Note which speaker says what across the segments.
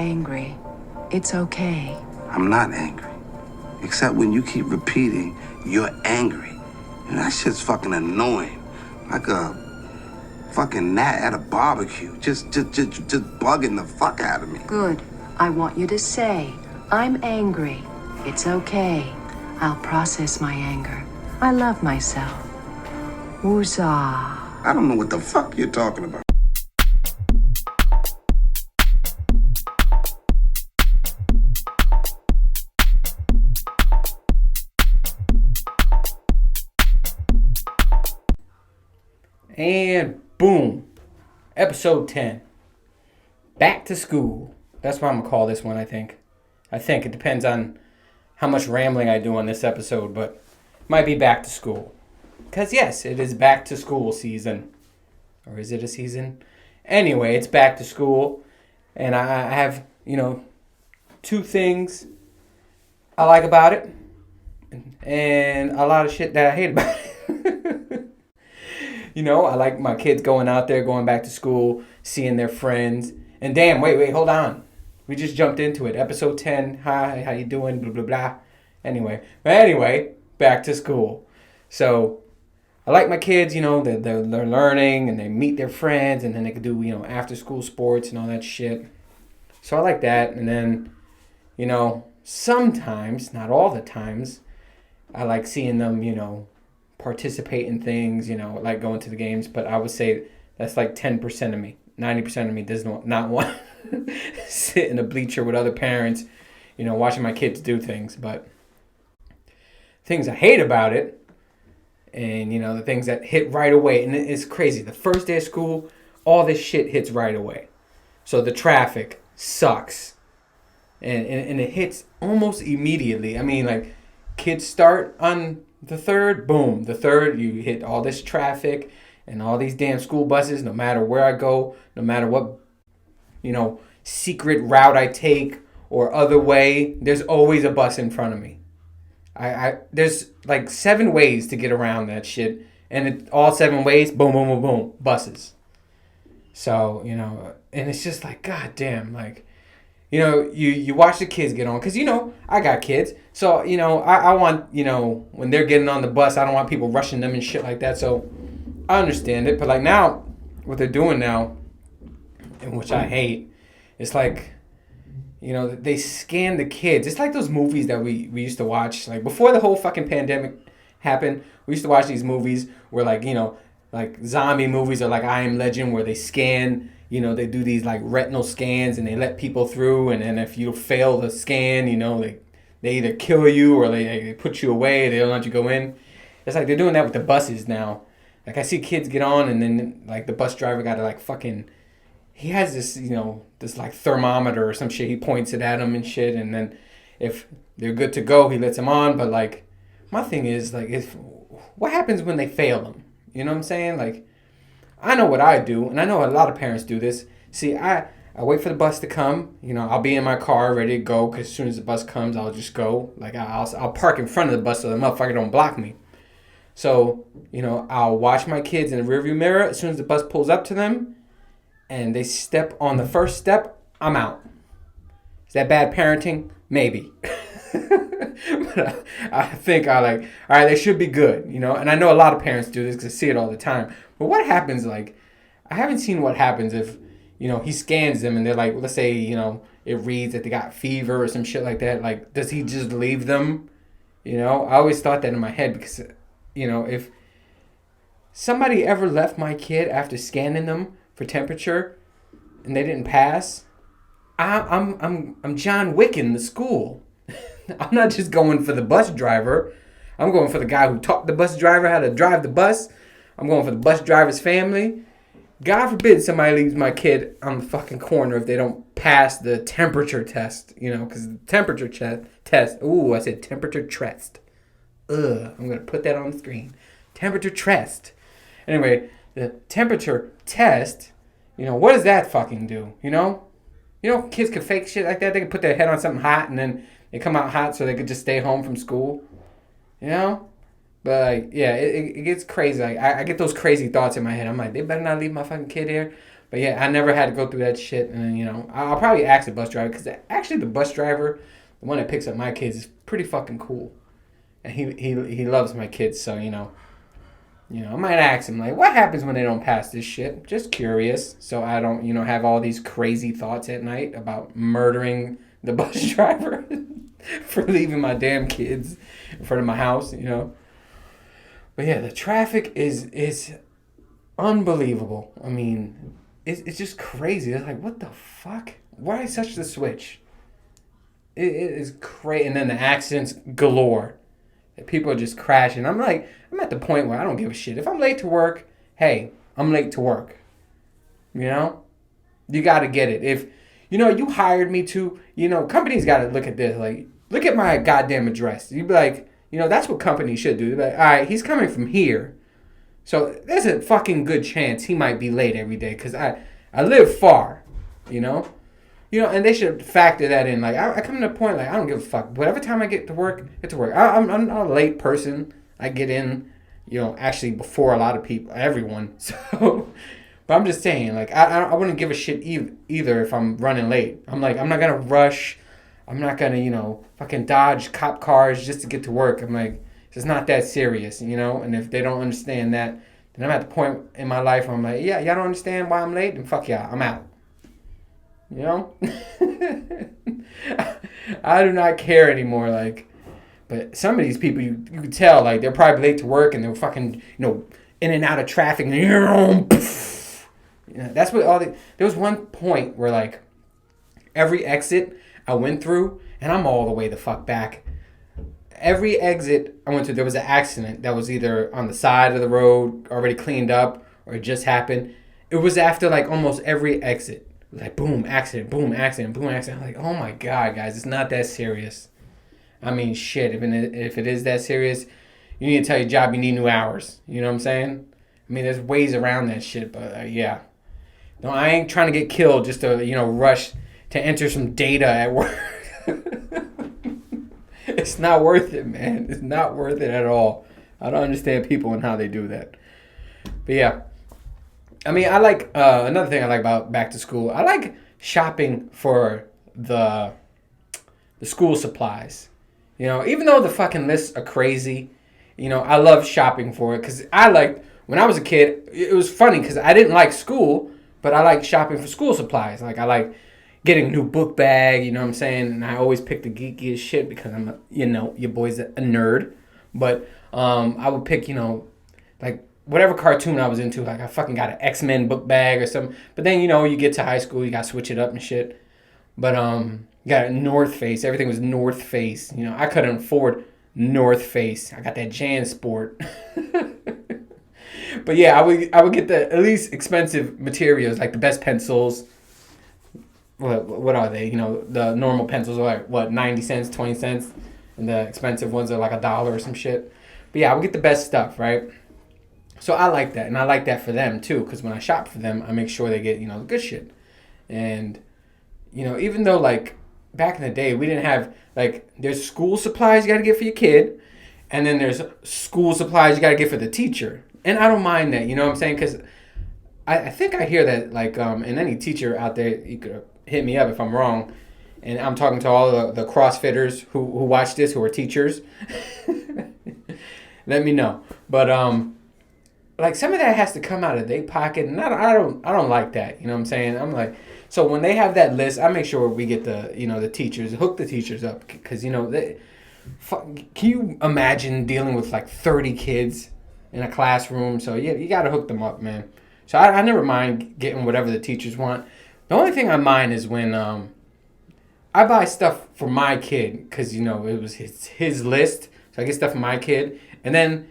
Speaker 1: angry. It's okay.
Speaker 2: I'm not angry. Except when you keep repeating, you're angry. And that shit's fucking annoying. Like a fucking gnat at a barbecue. Just bugging the fuck out of me.
Speaker 1: Good. I want you to say, I'm angry. It's okay. I'll process my anger. I love myself. Woozah.
Speaker 2: I don't know what the fuck you're talking about.
Speaker 3: And boom, episode 10, back to school. That's what I'm going to call this one, I think. It depends on how much rambling I do on this episode, but it might be back to school. Because yes, it is back to school season. Or is it a season? Anyway, it's back to school. And I have, two things I like about it. And a lot of shit that I hate about it. I like my kids going out there, going back to school, seeing their friends. And damn, wait, hold on. We just jumped into it. Episode 10. Hi, how you doing? Blah, blah, blah. Anyway, back to school. So, I like my kids, they're learning and they meet their friends and then they can do, after school sports and all that shit. So, I like that. And then, sometimes, not all the times, I like seeing them, participate in things, like going to the games. But I would say that's like 10% of me. 90% of me does not want to sit in a bleacher with other parents, watching my kids do things. But things I hate about it, and, the things that hit right away. And it's crazy. The first day of school, all this shit hits right away. So the traffic sucks. And it hits almost immediately. I mean, like, kids start on the third, boom. The third, you hit all this traffic and all these damn school buses, no matter where I go, no matter what, secret route I take or other way, there's always a bus in front of me. There's like 7 ways to get around that shit. And all 7 ways, boom, boom, boom, boom, buses. So, and it's just like, God damn, like, you watch the kids get on. Because, I got kids. So, I want, when they're getting on the bus, I don't want people rushing them and shit like that. So, I understand it. But, like, now, what they're doing now, and which I hate, it's like, they scan the kids. It's like those movies that we used to watch. Like, before the whole fucking pandemic happened, we used to watch these movies where, like, like zombie movies or like I Am Legend where they scan, they do these like retinal scans and they let people through, and then if you fail the scan, they either kill you or they put you away, they don't let you go in. It's like they're doing that with the buses now. Like I see kids get on and then like the bus driver got to like fucking, he has this, this like thermometer or some shit, he points it at them and shit, and then if they're good to go, he lets them on. But like my thing is like, what happens when they fail them? You know what I'm saying? Like, I know what I do, and I know a lot of parents do this. See, I wait for the bus to come. I'll be in my car ready to go, because as soon as the bus comes, I'll just go. Like, I'll park in front of the bus so the motherfucker don't block me. So, I'll watch my kids in the rearview mirror. As soon as the bus pulls up to them, and they step on the first step, I'm out. Is that bad parenting? Maybe. But I think all right, they should be good, and I know a lot of parents do this because I see it all the time. But what happens, like, I haven't seen what happens if, he scans them and they're like, let's say, it reads that they got fever or some shit like that. Like, does he just leave them? I always thought that in my head because, if somebody ever left my kid after scanning them for temperature and they didn't pass, I'm John Wickin, the school. I'm not just going for the bus driver. I'm going for the guy who taught the bus driver how to drive the bus. I'm going for the bus driver's family. God forbid somebody leaves my kid on the fucking corner if they don't pass the temperature test, because the temperature test. Ooh, I said temperature test. I'm going to put that on the screen. Temperature test. Anyway, the temperature test, what does that fucking do, kids can fake shit like that. They can put their head on something hot and then they come out hot so they could just stay home from school, But, like, yeah, it gets crazy. Like, I get those crazy thoughts in my head. I'm like, they better not leave my fucking kid here. But yeah, I never had to go through that shit. And I'll probably ask the bus driver, because actually the bus driver, the one that picks up my kids, is pretty fucking cool, and he loves my kids. So I might ask him, like, what happens when they don't pass this shit? Just curious, so I don't have all these crazy thoughts at night about murdering the bus driver for leaving my damn kids in front of my house. But yeah, the traffic is unbelievable. I mean, it's just crazy. It's like, what the fuck? Why such the switch? It is crazy. And then the accidents galore. People are just crashing. I'm at the point where I don't give a shit. If I'm late to work, hey, I'm late to work. You got to get it. If, you hired me to, companies got to look at this. Like, look at my goddamn address. You'd be like, that's what companies should do. They'd be like, all right, he's coming from here. So there's a fucking good chance he might be late every day because I live far, and they should factor that in. Like, I come to a point, like, I don't give a fuck. Whatever time I get to work, get to work. I'm not a late person. I get in, actually before a lot of people, everyone. So, but I'm just saying, like, I wouldn't give a shit either if I'm running late. I'm like, I'm not going to rush. I'm not going to, fucking dodge cop cars just to get to work. I'm like, it's not that serious, And if they don't understand that, then I'm at the point in my life where I'm like, yeah, y'all don't understand why I'm late? Then fuck y'all, I'm out. I do not care anymore, like. But some of these people, you can tell, like, they're probably late to work and they're fucking, in and out of traffic. And, that's what there was one point where, like, every exit I went through, and I'm all the way the fuck back. Every exit I went to, there was an accident that was either on the side of the road, already cleaned up, or it just happened. It was after, like, almost every exit. Like, boom, accident, boom, accident, boom, accident. I'm like, oh my God, guys, it's not that serious. I mean, shit, if it is that serious, you need to tell your job you need new hours. You know what I'm saying? I mean, there's ways around that shit, but yeah. No, I ain't trying to get killed just to, rush to enter some data at work. It's not worth it, man. It's not worth it at all. I don't understand people and how they do that. But yeah. I mean, I like, another thing I like about back to school, I like shopping for the school supplies. Even though the fucking lists are crazy, I love shopping for it. Because when I was a kid, it was funny because I didn't like school, but I like shopping for school supplies. Like, I like getting a new book bag, you know what I'm saying? And I always pick the geekiest shit because I'm, your boy's a nerd. But I would pick, like, whatever cartoon I was into. Like, I fucking got an X-Men book bag or something. But then, you get to high school, you got to switch it up and shit. But, got a North Face. Everything was North Face. I couldn't afford North Face. I got that JanSport. But yeah, I would get the at least expensive materials, like the best pencils. What are they? The normal pencils are like, what, 90 cents, 20 cents? And the expensive ones are like $1 or some shit. But yeah, I would get the best stuff, right? So I like that. And I like that for them too, because when I shop for them, I make sure they get, the good shit. And, even though, like, back in the day, we didn't have, like, there's school supplies you got to get for your kid, and then there's school supplies you got to get for the teacher. And I don't mind that, you know what I'm saying? Because I think I hear that, like, and any teacher out there, you could hit me up if I'm wrong, and I'm talking to all the CrossFitters who watch this, who are teachers. Let me know. But, like, some of that has to come out of their pocket, and I don't like that, you know what I'm saying? I'm like... So when they have that list, I make sure we get the teachers, hook the teachers up. Because, can you imagine dealing with like 30 kids in a classroom? So yeah, you got to hook them up, man. So I never mind getting whatever the teachers want. The only thing I mind is when I buy stuff for my kid. Because, it was his list. So I get stuff for my kid. And then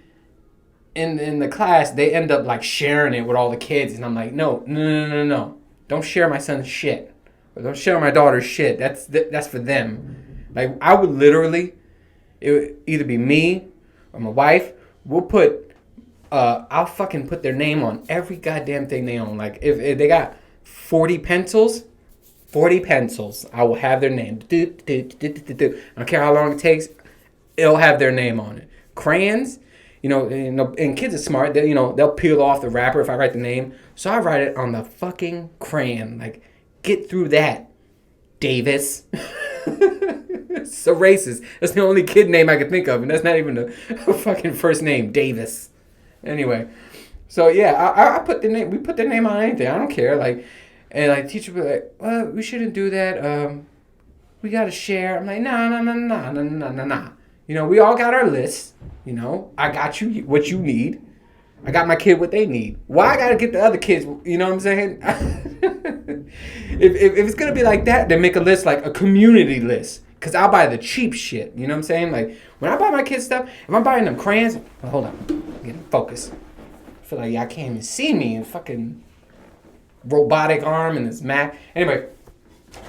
Speaker 3: in the class, they end up like sharing it with all the kids. And I'm like, no. Don't share my son's shit. Or don't share my daughter's shit. That's for them. Like, I would literally, it would either be me or my wife. I'll fucking put their name on every goddamn thing they own. Like, if they got 40 pencils, I will have their name. I don't care how long it takes. It'll have their name on it. Crayons, and kids are smart. They'll peel off the wrapper if I write the name. So I write it on the fucking crayon. Like, get through that, Davis. It's so racist. That's the only kid name I could think of, and that's not even a fucking first name, Davis. Anyway, so yeah, I put the name. We put the name on anything. I don't care. Like, and like teacher would be like, well, we shouldn't do that. We gotta share. I'm like, nah. You know, we all got our lists. You know, I got you what you need. I got my kid what they need. Why I gotta get the other kids? You know what I'm saying? if it's gonna be like that, then make a list, like a community list. Cause I'll buy the cheap shit. You know what I'm saying? Like when I buy my kids stuff, if I'm buying them crayons, well, hold on, I'm getting focused. I feel like y'all can't even see me in fucking robotic arm and this Mac. Anyway,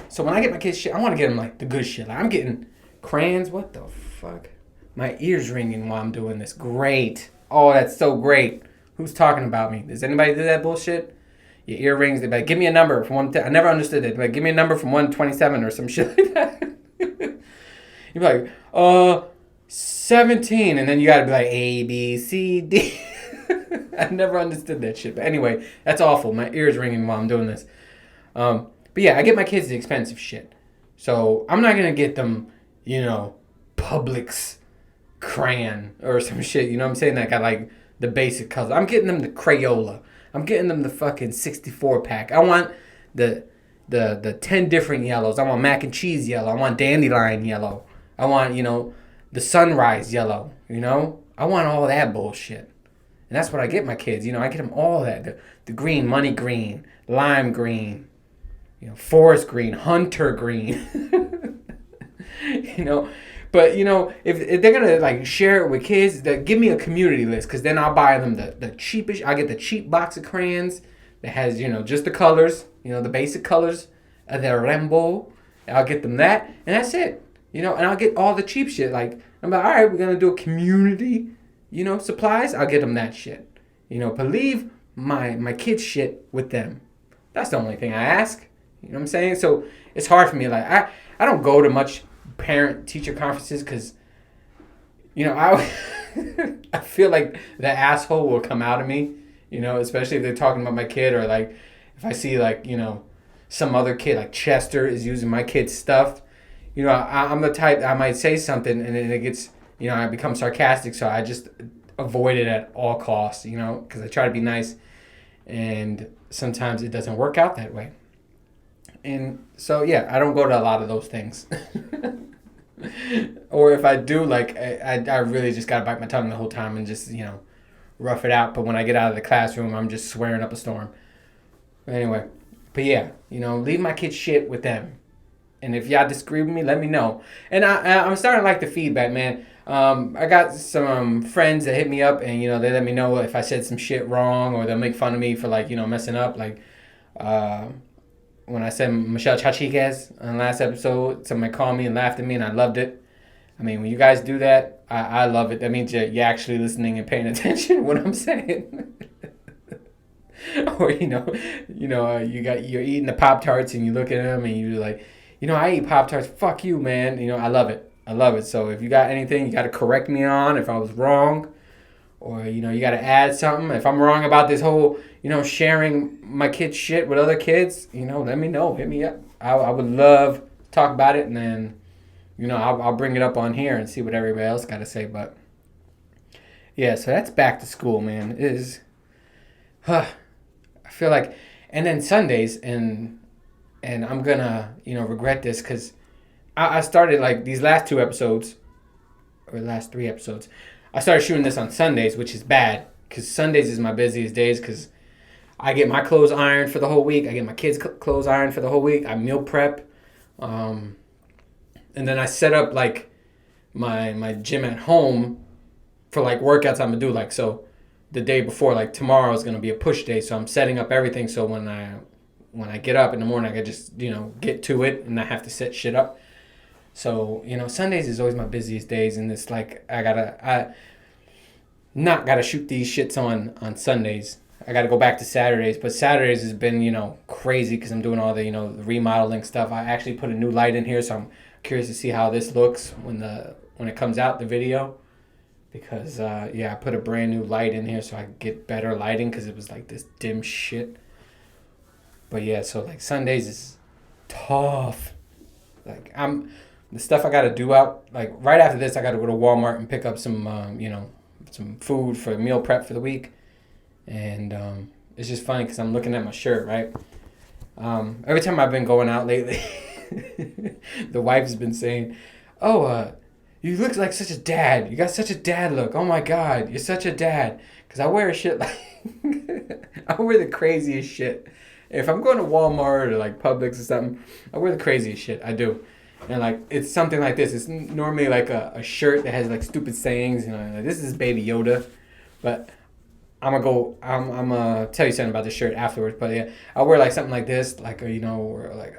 Speaker 3: so when I get my kids shit, I want to get them like the good shit. Like I'm getting crayons. What the fuck? My ears ringing while I'm doing this. Great. Oh, that's so great. Who's talking about me? Does anybody do that bullshit? Your earrings, they're like, give me a number from 1 to... I never understood it. Like, give me a number from 1 to 27 or some shit like that. You'd be like, 17. And then you gotta be like, A, B, C, D. I never understood that shit. But anyway, that's awful. My ears ringing while I'm doing this. But yeah, I get my kids the expensive shit. So I'm not gonna get them, you know, Publix crayon or some shit. You know what I'm saying? Like I like the basic color. I'm getting them the Crayola. I'm getting them the fucking 64 pack. I want the 10 different yellows. I want mac and cheese yellow. I want dandelion yellow. I want, you know, the sunrise yellow. You know, I want all that bullshit. And that's what I get my kids. You know, I get them all that. The green, money green, lime green, you know, forest green, hunter green. You know, but you know, if they're gonna like share it with kids, give me a community list, because then I'll buy them the cheapest. I get the cheap box of crayons that has, you know, just the colors, you know, the basic colors of the rainbow. I'll get them that, and that's it. You know, and I'll get all the cheap shit. Like I'm like, all right, we're gonna do a community, you know, supplies. I'll get them that shit. You know, but leave my kids' shit with them. That's the only thing I ask. You know what I'm saying? So it's hard for me. Like I don't go to much parent-teacher conferences because, you know, I feel like the asshole will come out of me, you know, especially if they're talking about my kid, or like if I see like, you know, some other kid like Chester is using my kid's stuff. You know, I'm the type, I might say something and then it gets, you know, I become sarcastic, so I just avoid it at all costs, you know, because I try to be nice, and sometimes it doesn't work out that way. And so, yeah, I don't go to a lot of those things. Or if I do, like, I really just got to bite my tongue the whole time and just, you know, rough it out. But when I get out of the classroom, I'm just swearing up a storm. Anyway, but yeah, you know, leave my kids' shit with them. And if y'all disagree with me, let me know. And I'm starting to like the feedback, man. I got some friends that hit me up and, you know, they let me know if I said some shit wrong, or they'll make fun of me for, like, you know, messing up. Like, when I said Michelle Chachiquez on the last episode, somebody called me and laughed at me, and I loved it. I mean, when you guys do that, I love it. That means you're actually listening and paying attention to what I'm saying. Or, you're eating the Pop-Tarts and you look at them and you're like, you know, I eat Pop-Tarts. Fuck you, man. You know, I love it. So if you got anything you got to correct me on, if I was wrong, or, you know, you got to add something. If I'm wrong about this whole, you know, sharing my kids' shit with other kids, you know, let me know. Hit me up. I would love to talk about it, and then, you know, I'll bring it up on here and see what everybody else got to say. But, yeah, so that's back to school, man. It is, I feel like, and then Sundays, and I'm going to, you know, regret this, because I started, like, these last 2 episodes, or last 3 episodes, I started shooting this on Sundays, which is bad, because Sundays is my busiest days, because I get my clothes ironed for the whole week. I get my kids' clothes ironed for the whole week. I meal prep. And then I set up, like, my gym at home for, like, workouts I'm going to do. Like, so the day before, like, tomorrow is going to be a push day, so I'm setting up everything so when I get up in the morning, I can just, you know, get to it and not have to set shit up. So, you know, Sundays is always my busiest days, and it's like I not gotta shoot these shits on Sundays. I gotta go back to Saturdays, but Saturdays has been, you know, crazy because I'm doing all the, you know, the remodeling stuff. I actually put a new light in here, so I'm curious to see how this looks when it comes out, the video, because I put a brand new light in here so I could get better lighting, because it was like this dim shit. But yeah, so like Sundays is tough. Like the stuff I gotta do out. Like right after this, I gotta go to Walmart and pick up some some food for meal prep for the week. And it's just funny because I'm looking at my shirt, right? Every time I've been going out lately, the wife's been saying, "Oh, you look like such a dad. You got such a dad look. Oh my God, you're such a dad." Because I wear shit like, I wear the craziest shit. If I'm going to Walmart or like Publix or something, I wear the craziest shit. I do. And like, it's something like this. It's normally like a shirt that has like stupid sayings. You know, like, this is Baby Yoda. But I'm gonna tell you something about the shirt afterwards. But yeah, I wear like something like this, like, or like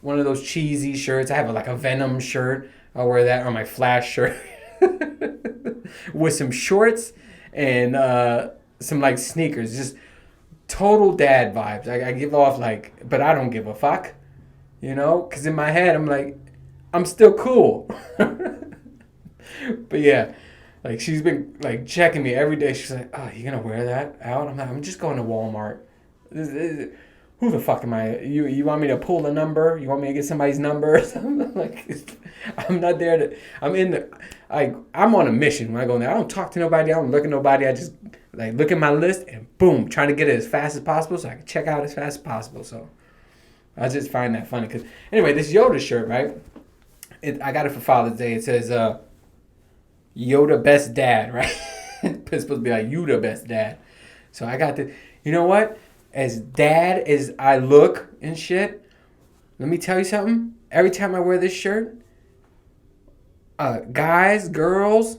Speaker 3: one of those cheesy shirts. I have like a Venom shirt. I'll wear that, or my Flash shirt with some shorts and some like sneakers. Just total dad vibes. I give off like, but I don't give a fuck, because in my head I'm like, I'm still cool. But yeah, like she's been like checking me every day. She's like, "Oh, you gonna wear that out?" I'm like, "I'm just going to Walmart. Who the fuck am I? You want me to pull the number? You want me to get somebody's number or something?" Like, I'm not there to. I'm on a mission when I go in there. I don't talk to nobody. I don't look at nobody. I just like look at my list and boom, trying to get it as fast as possible so I can check out as fast as possible. So I just find that funny because anyway, this Yoda shirt, right? I got it for Father's Day. It says Yoda best dad, right? It's supposed to be like you the best dad. So I got the. You know what? As dad as I look and shit, let me tell you something. Every time I wear this shirt, guys, girls,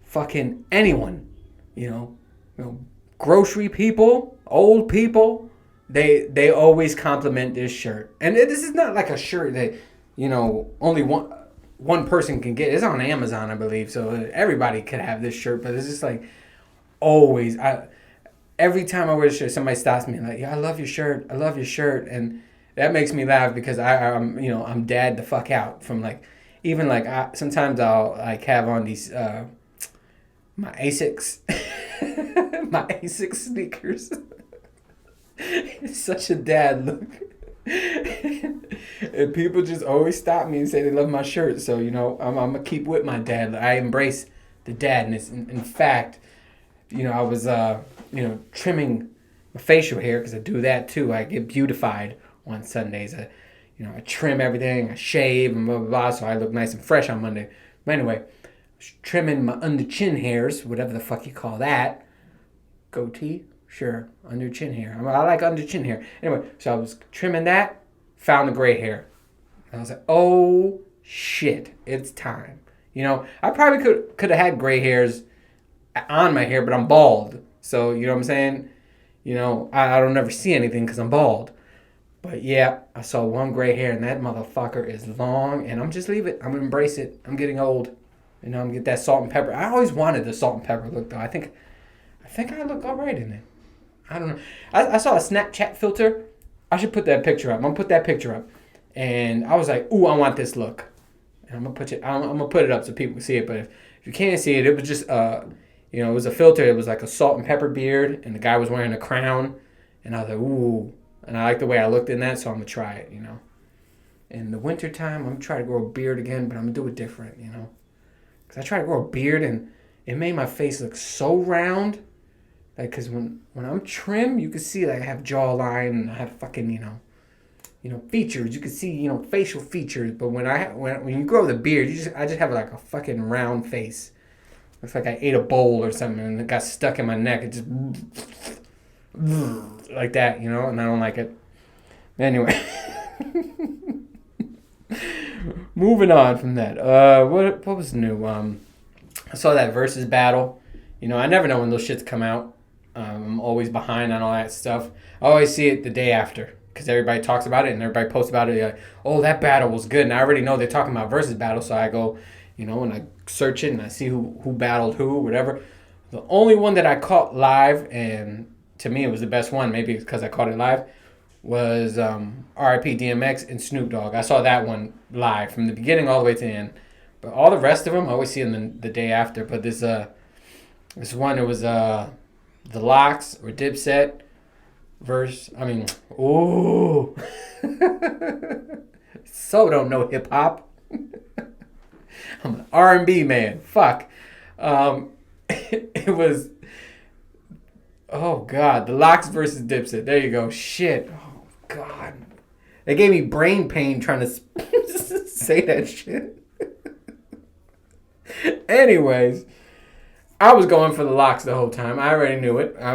Speaker 3: fucking anyone, grocery people, old people, they always compliment this shirt. And this is not like a shirt that, only one person can get. It's on Amazon, I believe, so everybody could have this shirt. But it's just like always, every time I wear a shirt, somebody stops me and like, "Yeah, I love your shirt. I love your shirt," and that makes me laugh because I'm dad the fuck out from like, even like sometimes I'll like have on these my Asics, my Asics sneakers. It's such a dad look. And people just always stop me and say they love my shirt. So, I'm going to keep with my dad. I embrace the dadness. In fact, I was, trimming my facial hair because I do that too. I get beautified on Sundays. I trim everything. I shave and blah, blah, blah. So I look nice and fresh on Monday. But anyway, trimming my under chin hairs, whatever the fuck you call that. Goatee? Sure, under chin hair. I like under chin hair. Anyway, so I was trimming that, found the gray hair. And I was like, oh shit, it's time. I probably could have had gray hairs on my hair, but I'm bald. So, you know what I'm saying? I don't never see anything because I'm bald. But yeah, I saw one gray hair and that motherfucker is long and I'm just leave it. I'm going to embrace it. I'm getting old. I'm going to get that salt and pepper. I always wanted the salt and pepper look though. I think I look all right in it. I don't know. I saw a Snapchat filter. I should put that picture up. I'm gonna put that picture up, and I was like, "Ooh, I want this look." And I'm gonna put it up so people can see it. But if you can't see it, it was just it was a filter. It was like a salt and pepper beard, and the guy was wearing a crown, and I was like, "Ooh," and I like the way I looked in that, so I'm gonna try it. In the wintertime, I'm gonna try to grow a beard again, but I'm gonna do it different. Because I tried to grow a beard, and it made my face look so round. Like, cause when I'm trim, you can see like I have jawline and I have fucking features. You can see facial features. But when you grow the beard, I just have like a fucking round face. Looks like I ate a bowl or something and it got stuck in my neck. It just like that, and I don't like it. Anyway, moving on from that. What was new? I saw that versus battle. I never know when those shits come out. I'm always behind on all that stuff. I always see it the day after because everybody talks about it and everybody posts about it. Like, oh, that battle was good. And I already know they're talking about versus battle. So I go, and I search it and I see who battled who, whatever. The only one that I caught live, and to me it was the best one, maybe it's because I caught it live, was R.I.P. DMX and Snoop Dogg. I saw that one live from the beginning all the way to the end. But all the rest of them, I always see them the day after. But this one, it was... The Locks or Dipset verse. I mean, ooh. So don't know hip hop. I'm an R&B man. Fuck. It was. Oh God, the Lox versus Dipset. There you go. Shit. Oh God. They gave me brain pain trying to say that shit. Anyways, I was going for the Lox the whole time. I already knew it. I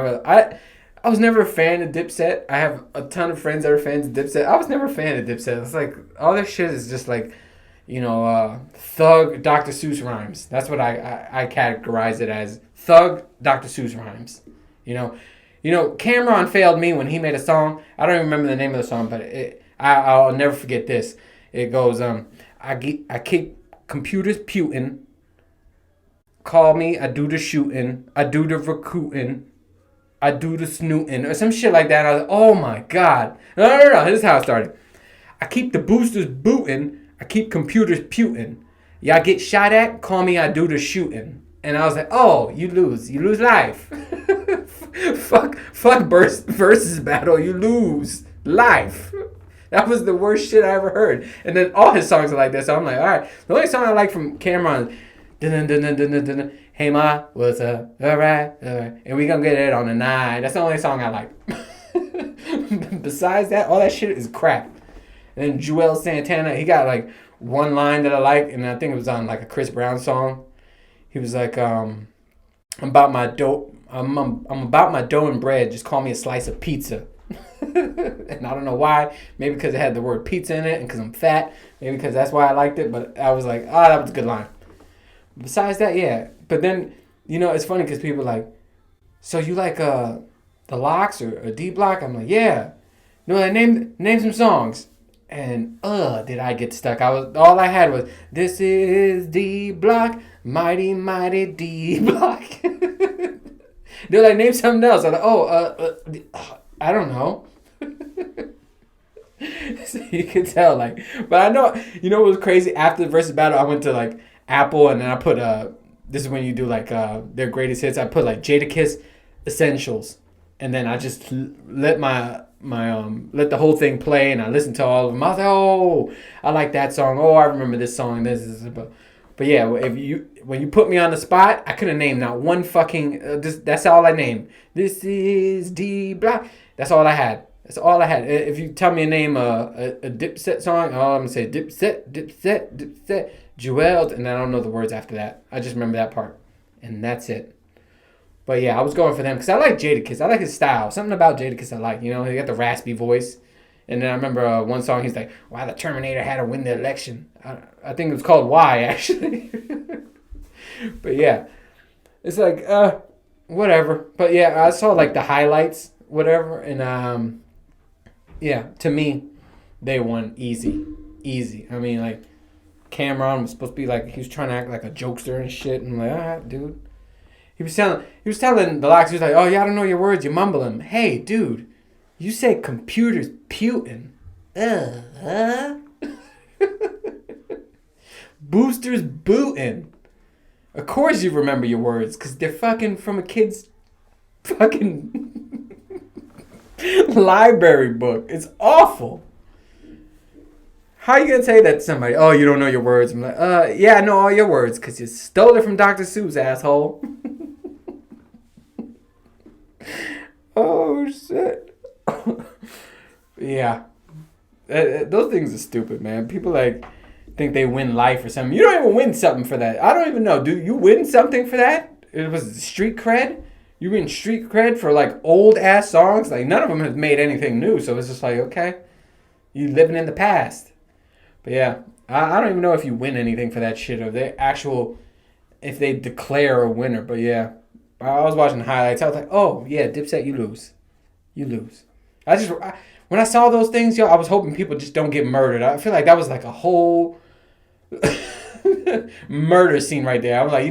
Speaker 3: was never a fan of Dipset. I have a ton of friends that are fans of Dipset. I was never a fan of Dipset. It's like all their shit is just like, thug Dr. Seuss rhymes. That's what I categorize it as. Thug Dr. Seuss rhymes. Cameron failed me when he made a song. I don't even remember the name of the song, but I'll never forget this. It goes, I kick computers putin'. Call me, I do the shooting. I do the recruiting. I do the snooting. Or some shit like that. I was like, oh my God. No. This is how it started. I keep the boosters booting. I keep computers putin'. Y'all get shot at? Call me, I do the shooting. And I was like, oh, you lose. You lose life. fuck versus battle. You lose life. That was the worst shit I ever heard. And then all his songs are like this. So I'm like, all right. The only song I like from Cameron is hey ma, what's up? All right. And we gonna get it on the night. That's the only song I like. Besides that, all that shit is crap. And then Joel Santana, he got like one line that I like, and I think it was on like a Chris Brown song. He was like, I'm about my dough and bread. Just call me a slice of pizza. And I don't know why. Maybe because it had the word pizza in it, and because I'm fat. Maybe because that's why I liked it. But I was like, that was a good line. Besides that, yeah. But then, it's funny because people are like, so you like the Lox or D Block? I'm like, yeah. Name some songs. And did I get stuck? All I had was, this is D Block, mighty mighty D Block. They're like, name something else. I'm like, I don't know. So you can tell, like, but I know, what was crazy? After the versus battle, I went to like Apple, and then I put this is when you do like their greatest hits. I put like Jadakiss Essentials, and then I just let my let the whole thing play, and I listened to all of them. I was like, oh, I like that song. Oh, I remember this song. But yeah, when you put me on the spot, I couldn't name not one fucking. That's all I named. This is D Block. That's all I had. That's all I had. If you tell me a name a Dipset song, I'm gonna say Dipset, Jewel, and I don't know the words after that. I just remember that part, and that's it. But yeah, I was going for them because I like Jadakiss. I like his style. Something about Jadakiss I like. He got the raspy voice. And then I remember one song, he's like, why the Terminator had to win the election. I think it was called Why, actually. But yeah, it's like, whatever. But yeah, I saw like the highlights, whatever. And yeah, to me, they won easy. I mean, like, Cameron was supposed to be like, he was trying to act like a jokester and shit. And I'm like, all right, dude. He was telling the Lox, he was like, oh, yeah, I don't know your words, you mumble them. Hey, dude, you say computers putin'. Boosters bootin'. Of course you remember your words, because they're fucking from a kid's fucking library book. It's awful. How are you going to say that to somebody? Oh, you don't know your words. I'm like, yeah, I know all your words, because you stole it from Dr. Seuss, asshole. Oh, shit. Yeah. Those things are stupid, man. People like think they win life or something. You don't even win something for that. I don't even know. Do you win something for that? It was street cred? You win street cred for like old ass songs? Like none of them have made anything new. So it's just like, okay, you living in the past. But yeah, I don't even know if you win anything for that shit or if they declare a winner. But yeah, I was watching the highlights. I was like, oh yeah, Dipset, you lose. When I saw those things, I was hoping people just don't get murdered. I feel like that was like a whole murder scene right there. I was like,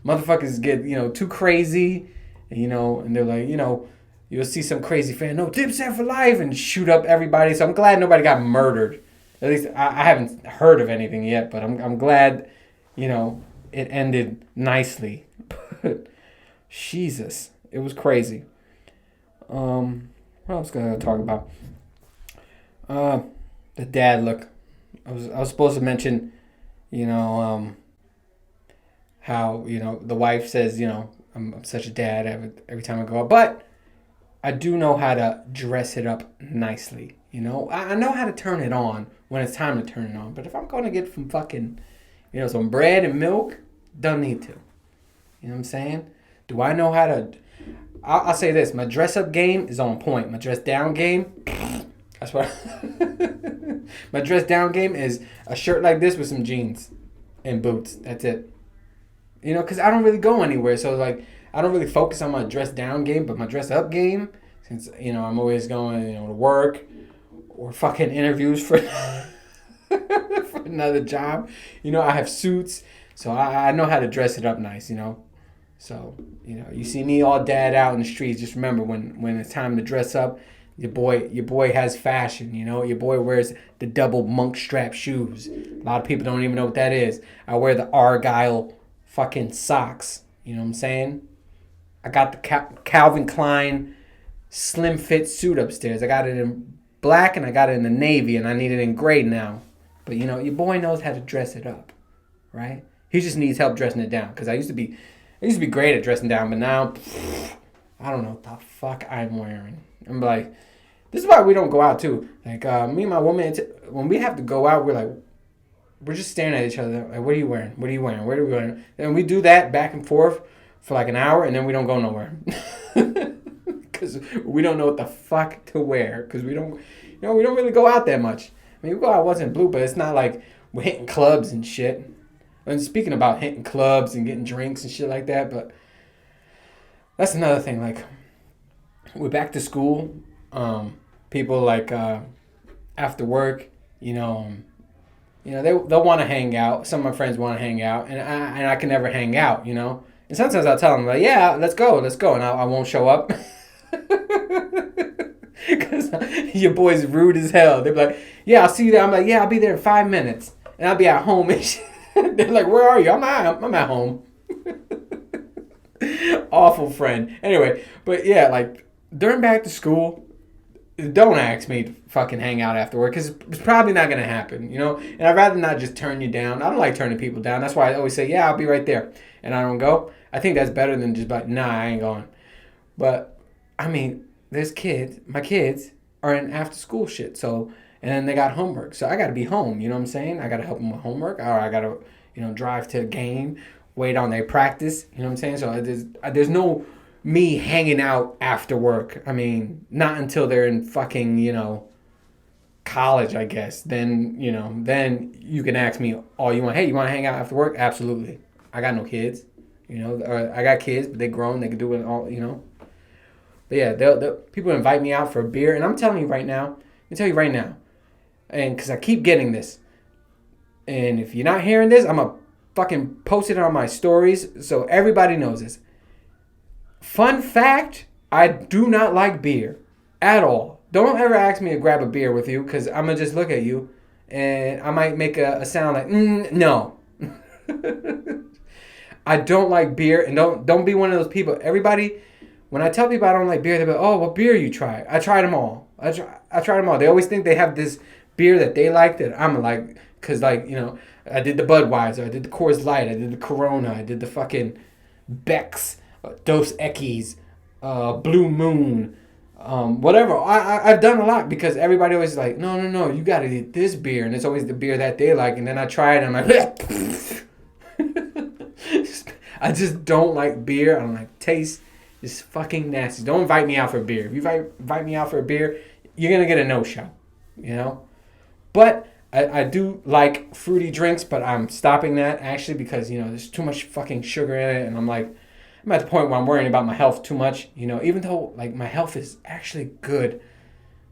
Speaker 3: motherfuckers get, too crazy, and they're like, you'll see some crazy fan, no, Dipset for life, and shoot up everybody. So I'm glad nobody got murdered. At least I haven't heard of anything yet, but I'm glad, it ended nicely. But Jesus, it was crazy. What What else gonna talk about? The dad look. I was supposed to mention, you know, how the wife says, I'm such a dad every time I go out, but I do know how to dress it up nicely. I know how to turn it on when it's time to turn it on. But if I'm going to get some fucking, some bread and milk, don't need to. You know what I'm saying? Do I know how to? I'll say this: my dress up game is on point. My dress down game, that's what. My dress down game is a shirt like this with some jeans and boots. That's it. Because I don't really go anywhere, so like I don't really focus on my dress down game, but my dress up game, since I'm always going to work or fucking interviews for for another job. I have suits, so I know how to dress it up nice. So you see me all dad out in the streets. Just remember when it's time to dress up, your boy has fashion. Your boy wears the double monk strap shoes. A lot of people don't even know what that is. I wear the Argyle fucking socks. You know what I'm saying? I got the Calvin Klein slim fit suit upstairs. I got it in black and I got it in the navy, and I need it in gray now. But your boy knows how to dress it up, right? He just needs help dressing it down. Because I used to be great at dressing down, but now I don't know what the fuck I'm wearing. I'm like, this is why we don't go out too. Like me and my woman, when we have to go out, we're just staring at each other. Like, what are you wearing? What are you wearing? Where are we going? And we do that back and forth for like an hour, and then we don't go nowhere. Because we don't know what the fuck to wear. Because we don't really go out that much. I mean, we go out once in blue, but it's not like we're hitting clubs and shit. And speaking about hitting clubs and getting drinks and shit like that, but that's another thing. Like, we're back to school. People like after work, they'll want to hang out. Some of my friends want to hang out, and I can never hang out. And sometimes I'll tell them like, yeah, let's go, and I won't show up. Because your boy's rude as hell. They're like, yeah, I'll see you there. I'm like, yeah, I'll be there in 5 minutes. And I'll be at home and shit. They're like, where are you? I'm at home. Awful friend. Anyway, but yeah, like, during back to school, don't ask me to fucking hang out after work, because it's probably not going to happen, And I'd rather not just turn you down. I don't like turning people down. That's why I always say, yeah, I'll be right there. And I don't go. I think that's better than just like, nah, I ain't going. But, I mean, there's kids. My kids are in after school shit. So, and then they got homework. So I got to be home. You know what I'm saying? I got to help them with homework. Or I got to, drive to a game, wait on their practice. You know what I'm saying? So there's no me hanging out after work. I mean, not until they're in fucking, college, I guess. Then, then you can ask me all you want. Hey, you want to hang out after work? Absolutely. I got no kids. Or I got kids, but they're grown. They can do it all, But yeah, they'll people invite me out for a beer. And I'm telling you right now, and because I keep getting this. And if you're not hearing this, I'm going to fucking post it on my stories so everybody knows this. Fun fact, I do not like beer at all. Don't ever ask me to grab a beer with you, because I'm going to just look at you and I might make a sound like, no. I don't like beer, and don't be one of those people. Everybody, when I tell people I don't like beer, they're like, oh, what beer you try? I tried them all. I tried them all. They always think they have this beer that they like that I'm like, because like, I did the Budweiser, I did the Coors Light, I did the Corona, I did the fucking Beck's, Dos Equis, Blue Moon, whatever. I've done a lot, because everybody always is like, no, you gotta get this beer, and it's always the beer that they like, and then I try it, and I'm like, I just don't like beer. I don't like taste. It's fucking nasty. Don't invite me out for a beer. If you invite me out for a beer, you're gonna get a no-show, But I do like fruity drinks, but I'm stopping that actually, because there's too much fucking sugar in it, and I'm at the point where I'm worrying about my health too much, even though like my health is actually good,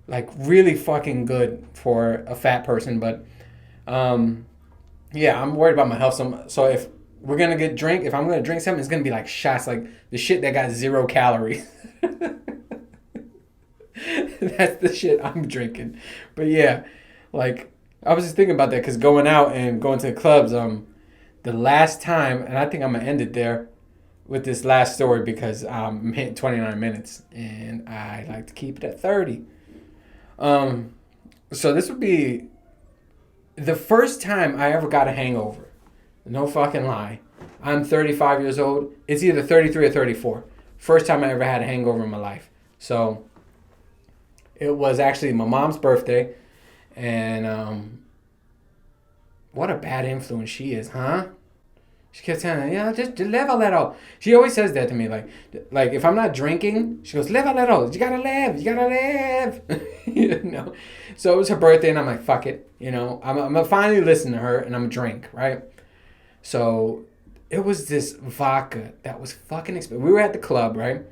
Speaker 3: like really fucking good for a fat person, but yeah, I'm worried about my health. So if I'm gonna drink something, it's gonna be like shots, like the shit that got 0 calories. That's the shit I'm drinking. But yeah, like, I was just thinking about that, because going out and going to the clubs, the last time, and I think I'm gonna end it there, with this last story because I'm hitting 29 minutes and I like to keep it at 30. So this would be the first time I ever got a hangover. No fucking lie. I'm 35 years old. It's either 33 or 34. First time I ever had a hangover in my life. So it was actually my mom's birthday. And what a bad influence she is, huh? She kept saying, just live a little. She always says that to me. Like if I'm not drinking, she goes, live a little. You gotta live. You know? So it was her birthday, and I'm like, fuck it. You know, I'm gonna finally listen to her, and I'm gonna drink, right? So it was this vodka that was fucking expensive. We were at the club, right?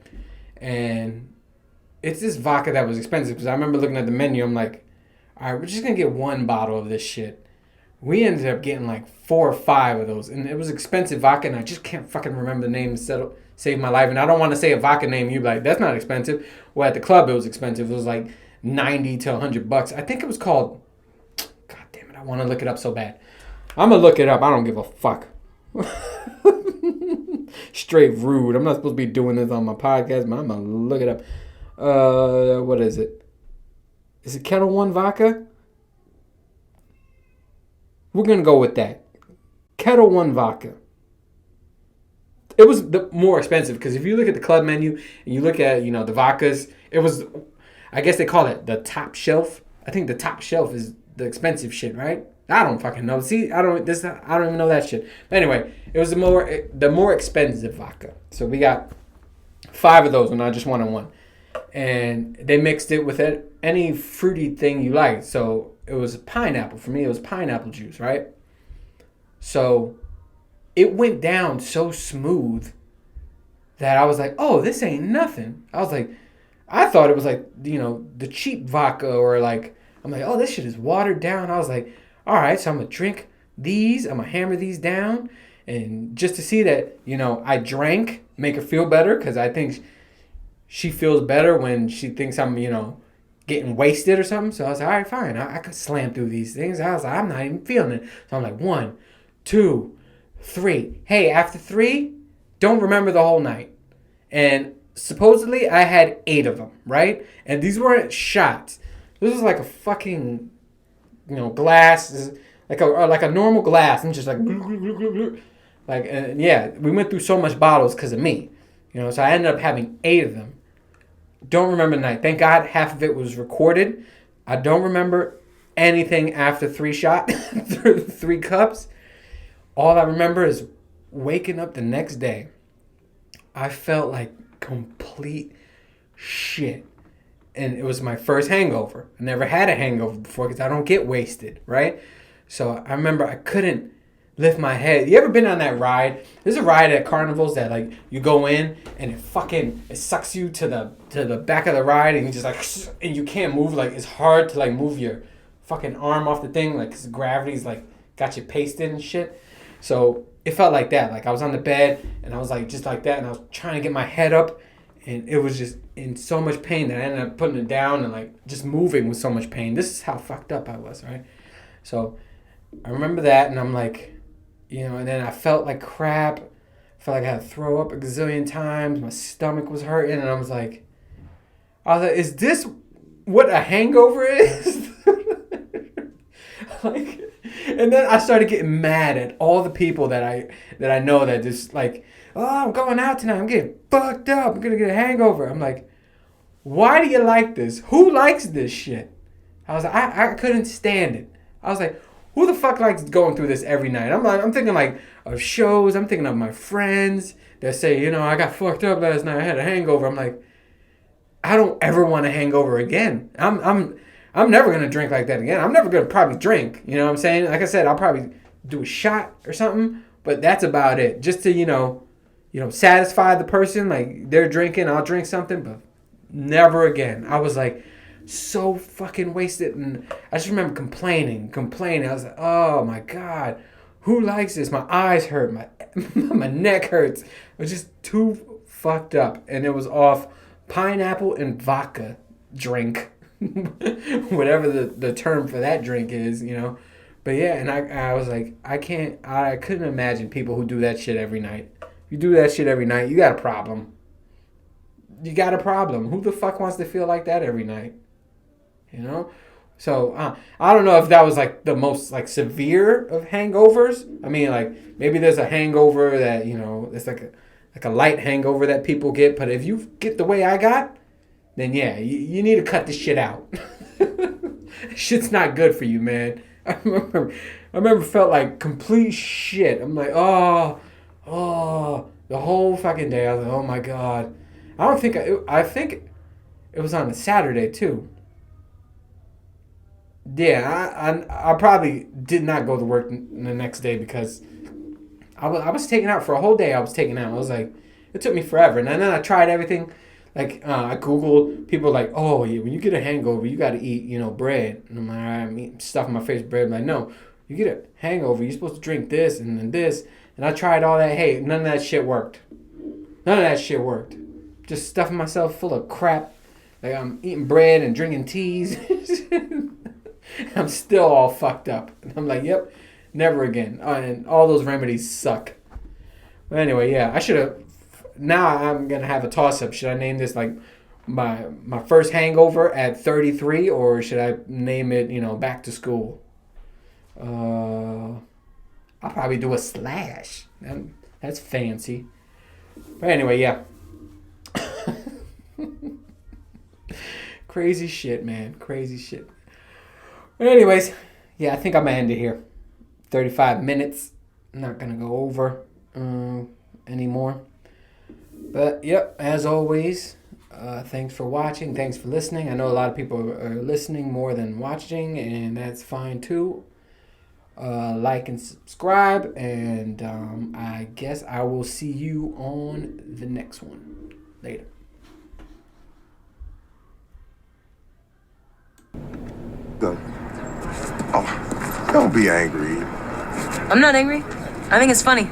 Speaker 3: And it's this vodka that was expensive because I remember looking at the menu. I'm like, all right, we're just gonna get one bottle of this shit. We ended up getting like 4 or 5 of those, and it was expensive vodka, and I just can't fucking remember the name to save my life. And I don't want to say a vodka name. You'd be like, that's not expensive. Well, at the club, it was expensive. It was like $90 to $100. I think it was called. God damn it! I want to look it up so bad. I'm gonna look it up. I don't give a fuck. Straight rude. I'm not supposed to be doing this on my podcast, but I'm gonna look it up. What is it? Is it Kettle One vodka? We're going to go with that. Kettle One vodka. It was the more expensive because if you look at the club menu and you look at, the vodkas, it was, I guess they call it the top shelf. I think the top shelf is the expensive shit, right? I don't fucking know. See, I don't even know that shit. But anyway, it was the more expensive vodka. So we got 5 of those and I just wanted one. And they mixed it with any fruity thing you like. So it was pineapple. For me, it was pineapple juice, right? So it went down so smooth that I was like, oh, this ain't nothing. I thought it was like, the cheap vodka or like, I'm like, oh, this shit is watered down. I was like, all right, so I'm going to drink these. I'm going to hammer these down. And just to see that, I drank, make her feel better because I think she feels better when she thinks I'm, getting wasted or something. So I was like, all right, fine. I could slam through these things. I was like, I'm not even feeling it. So I'm like, 1, 2, 3. Hey, after 3, don't remember the whole night. And supposedly I had 8 of them, right? And these weren't shots. This was like a fucking, glass, like a normal glass, and just like, like, yeah, we went through so much bottles because of me, So I ended up having 8 of them. Don't remember the night. Thank God half of it was recorded. I don't remember anything after 3 shots, 3 cups. All I remember is waking up the next day. I felt like complete shit. And it was my first hangover. I never had a hangover before because I don't get wasted, right? So I remember I couldn't lift my head. You ever been on that ride? There's a ride at carnivals that like you go in and it sucks you to the back of the ride and you just like and you can't move. Like it's hard to like move your fucking arm off the thing like 'cause gravity's like got you pasted and shit. So it felt like that. Like I was on the bed and I was like just like that and I was trying to get my head up and it was just in so much pain that I ended up putting it down and like just moving with so much pain. This is how fucked up I was, right? So I remember that and I'm like, and then I felt like crap. I felt like I had to throw up a gazillion times. My stomach was hurting, and I was like, is this what a hangover is? Like, and then I started getting mad at all the people that I know that just like, oh, I'm going out tonight. I'm getting fucked up. I'm gonna get a hangover. I'm like, why do you like this? Who likes this shit? I was like, I couldn't stand it. I was like, who the fuck likes going through this every night? I'm thinking like of shows. I'm thinking of my friends that say, I got fucked up last night. I had a hangover. I'm like, I don't ever want a hangover again. I'm never gonna drink like that again. I'm never gonna probably drink. You know what I'm saying? Like I said, I'll probably do a shot or something, but that's about it. Just to satisfy the person. Like they're drinking, I'll drink something, but never again. I was like so fucking wasted, and I just remember complaining. I was like, oh my God, who likes this? My eyes hurt, my neck hurts. It was just too fucked up, and it was off pineapple and vodka drink, whatever the term for that drink is, But yeah, and I was like, I couldn't imagine people who do that shit every night. You do that shit every night, you got a problem. You got a problem. Who the fuck wants to feel like that every night? You know? So, I don't know if that was like the most like severe of hangovers. I mean, like maybe there's a hangover that, you know, it's like a light hangover that people get. But if you get the way I got, then yeah, you need to cut this shit out. Shit's not good for you, man. I remember felt like complete shit. I'm like, oh, the whole fucking day. I was like, oh my God. I think it was on a Saturday too. Yeah, I probably did not go to work the next day because I was taken out for a whole day. I was taken out. I was like, it took me forever. And then I tried everything. Like, I Googled, people like, oh, yeah, when you get a hangover, you got to eat, you know, bread. And I'm like, all right, I'm eating stuff in my face, bread. I'm like, no, you get a hangover, you're supposed to drink this and then this. And I tried all that. Hey, none of that shit worked. None of that shit worked. Just stuffing myself full of crap. Like, I'm eating bread and drinking teas. I'm still all fucked up. And I'm like, yep, never again. And all those remedies suck. But anyway, yeah, I should have. Now I'm going to have a toss-up. Should I name this like my first hangover at 33, or should I name it, you know, back to school? I'll probably do a slash. That's fancy. But anyway, yeah. Crazy shit, man. Crazy shit. But anyways, yeah, I think I'm going to end it here. 35 minutes. I'm not going to go over anymore. But, yep, as always, thanks for watching. Thanks for listening. I know a lot of people are listening more than watching, and that's fine, too. Like and subscribe, and I guess I will see you on the next one. Later.
Speaker 4: Oh, don't be angry.
Speaker 5: I'm not angry. I think it's funny.